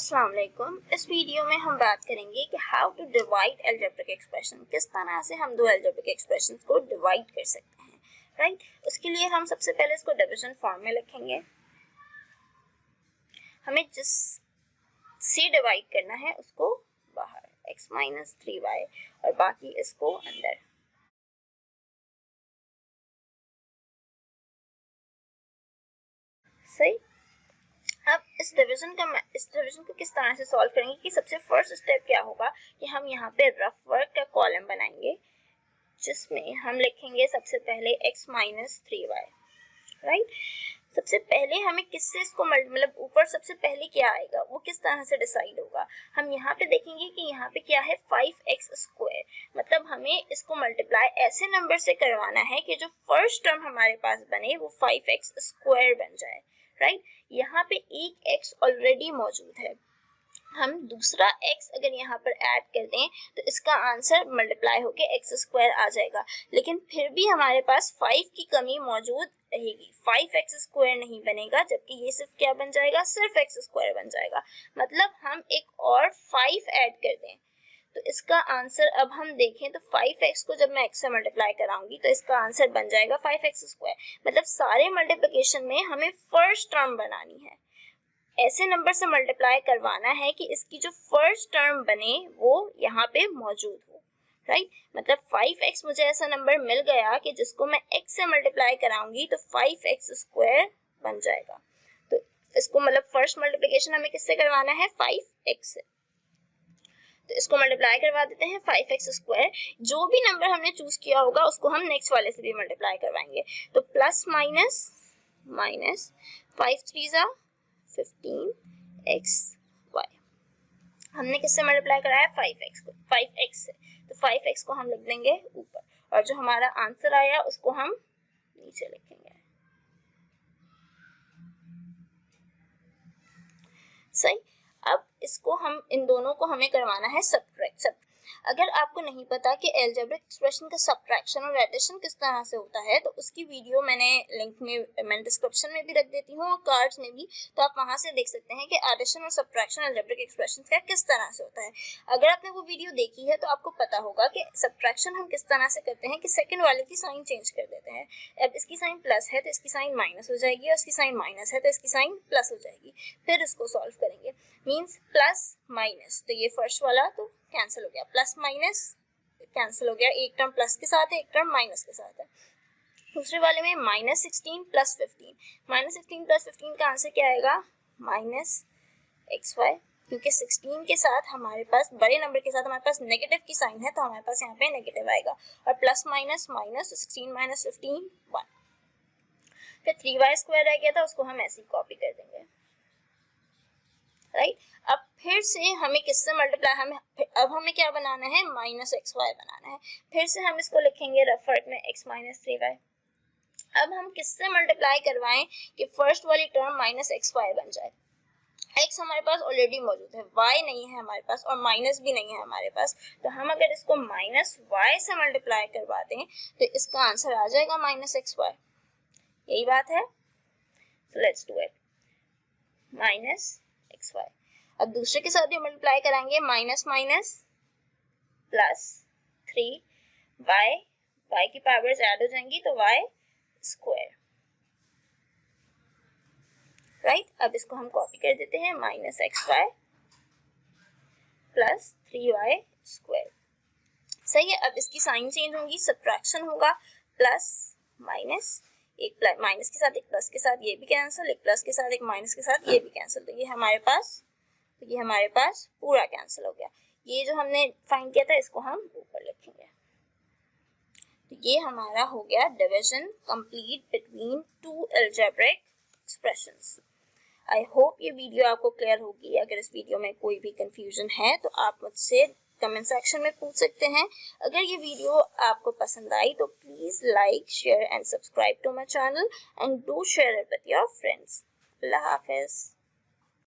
अस्सलाम वालेकुम। इस वीडियो में हम बात करेंगे कि how to divide algebraic expression, किस तरह से हम दो अलजेब्रिक एक्सप्रेशन को डिवाइड कर सकते हैं। राइट, उसके लिए हम सबसे पहले इसको डिवीजन फॉर्म में लिखेंगे। हमें जिस से डिवाइड करना है उसको बाहर, x माइनस 3y, और बाकी इसको अंदर। सही। अब इस डिवीजन को किस तरह से सॉल्व करेंगे कि सबसे फर्स्ट स्टेप क्या होगा कि हम यहाँ पे रफ वर्क का कॉलम बनाएंगे, जिसमें हम लिखेंगे सबसे पहले x माइनस 3y। राइट, सबसे पहले हमें किससे इसको मतलब ऊपर सबसे पहले क्या आएगा वो किस तरह से डिसाइड होगा। हम यहाँ पे देखेंगे कि यहाँ पे क्या है 5x स्क्वायर, मतलब हमें इसको मल्टीप्लाई ऐसे नंबर से करवाना है कि जो फर्स्ट टर्म हमारे पास बने वो 5x स्क्वायर बन जाए। राइट, यहाँ पे एक x ऑलरेडी मौजूद है, हम दूसरा x अगर यहाँ पर ऐड कर दें तो इसका आंसर मल्टीप्लाई होके x स्क्वायर आ जाएगा, लेकिन फिर भी हमारे पास 5 की कमी मौजूद रहेगी, 5x स्क्वायर नहीं बनेगा, जबकि ये सिर्फ क्या बन जाएगा, सिर्फ x स्क्वायर बन जाएगा। मतलब हम एक और 5 ऐड कर दें तो इसका आंसर अब हम देखें तो 5x को जब मैं x से मल्टीप्लाई कराऊंगी तो इसका आंसर बन जाएगा 5x स्क्वायर। मतलब सारे मल्टीप्लिकेशन में हमें फर्स्ट टर्म बनानी है, ऐसे नंबर से मल्टीप्लाई करवाना है कि इसकी जो फर्स्ट टर्म बने वो यहाँ पे मौजूद हो। राइट, मतलब 5x मुझे ऐसा नंबर मिल गया कि जिसको मैं x से मल्टीप्लाई कराऊंगी तो 5x स्क्वायर बन जाएगा। तो इसको मतलब फर्स्ट मल्टीप्लिकेशन हमें किससे करवाना है, 5x से। तो इसको मल्टीप्लाई करवा देते हैं 5x स्क्वायर। जो भी नंबर हमने चूज किया होगा उसको हम नेक्स्ट वाले से भी मल्टीप्लाई करवाएंगे। तो प्लस माइनस माइनस 5 3 जा 15x y, हमने किससे मल्टीप्लाई कराया, 5x को, 5x से। तो 5x को हम लिख देंगे ऊपर और जो हमारा आंसर आया उसको हम नीचे लिखेंगे। सही। अब इसको हम इन दोनों को हमें करवाना है सब्ट्रैक्ट। अगर आपको नहीं पता कि अलजेब्रिक एक्सप्रेशन का सब्ट्रैक्शन और एडिशन किस तरह से होता है तो उसकी वीडियो मैंने डिस्क्रिप्शन में भी रख देती हूँ और कार्ड्स में भी, तो आप वहां से देख सकते हैं कि एडिशन और सब्ट्रैक्शन अलजेब्रिक एक्सप्रेशन का किस तरह से होता है। अगर आपने वो वीडियो देखी है तो आपको पता होगा कि सब्ट्रैक्शन हम किस तरह से करते हैं कि सेकेंड वाले की साइन चेंज कर देते हैं। अब इसकी साइन प्लस है तो इसकी साइन माइनस हो जाएगी, और इसकी साइन माइनस है तो इसकी साइन प्लस हो जाएगी। फिर इसको सॉल्व करेंगे, मीन्स प्लस माइनस, तो ये फर्स्ट वाला तो कैंसिल हो गया, प्लस माइनस कैंसिल हो गया, एक टर्म प्लस के साथ है एक टर्म माइनस के साथ है। दूसरे वाले में माइनस 16 प्लस 15, माइनस 16 प्लस 15 का आंसर क्या आएगा, माइनस xy, क्योंकि 16 के साथ हमारे पास बड़े नंबर के साथ हमारे पास नेगेटिव की साइन है तो हमारे पास यहाँ पे नेगेटिव आएगा, और प्लस माइनस माइनस, तो 16 माइनस 15 1। फिर 3y स्क्वायर रह गया था, उसको हम ऐसे ही कॉपी कर देंगे। राइट, अब फिर से हमें किससे मल्टीप्लाई, अब हमें क्या बनाना है, माइनस xy बनाना है। फिर से हम इसको लिखेंगे रफ वर्क में x माइनस 3y। अब हम किससे मल्टीप्लाई करवाएं कि फर्स्ट वाली टर्म माइनस xy बन जाए। x हमारे पास ऑलरेडी मौजूद है, y नहीं है हमारे पास, और माइनस भी नहीं है हमारे पास, तो हम अगर इसको माइनस y से मल्टीप्लाई करवा दें तो इसका आंसर आ जाएगा माइनस xy। यही बात है, so let's do it, minus xy। अब दूसरे के साथ भी मल्टीप्लाई कराएंगे, minus minus plus 3y, y की पावर्स ऐड हो जाएंगी तो y स्क्वायर। राइट, अब इसको हम कॉपी कर देते हैं, minus xy plus 3y square. सही है, अब इसकी साइन चेंज होगी, सब्ट्रैक्शन होगा, प्लस माइनस, एक माइनस के साथ एक प्लस के साथ ये भी कैंसिल, एक प्लस के साथ एक माइनस के साथ ये भी कैंसिल, तो ये हमारे पास पूरा कैंसिल हो गया। ये जो हमने फाइंड किया था इसको हम ऊपर लिखेंगे। तो ये हमारा हो गया division complete between two algebraic expressions. I hope ये वीडियो आपको क्लियर होगी। अगर इस वीडियो में कोई भी कंफ्यूजन है तो आप मुझसे कमेंट सेक्शन में पूछ सकते हैं। अगर ये वीडियो आपको पसंद आई तो please like, share and subscribe to my channel and do share it with your friends. अल्लाह हाफिज।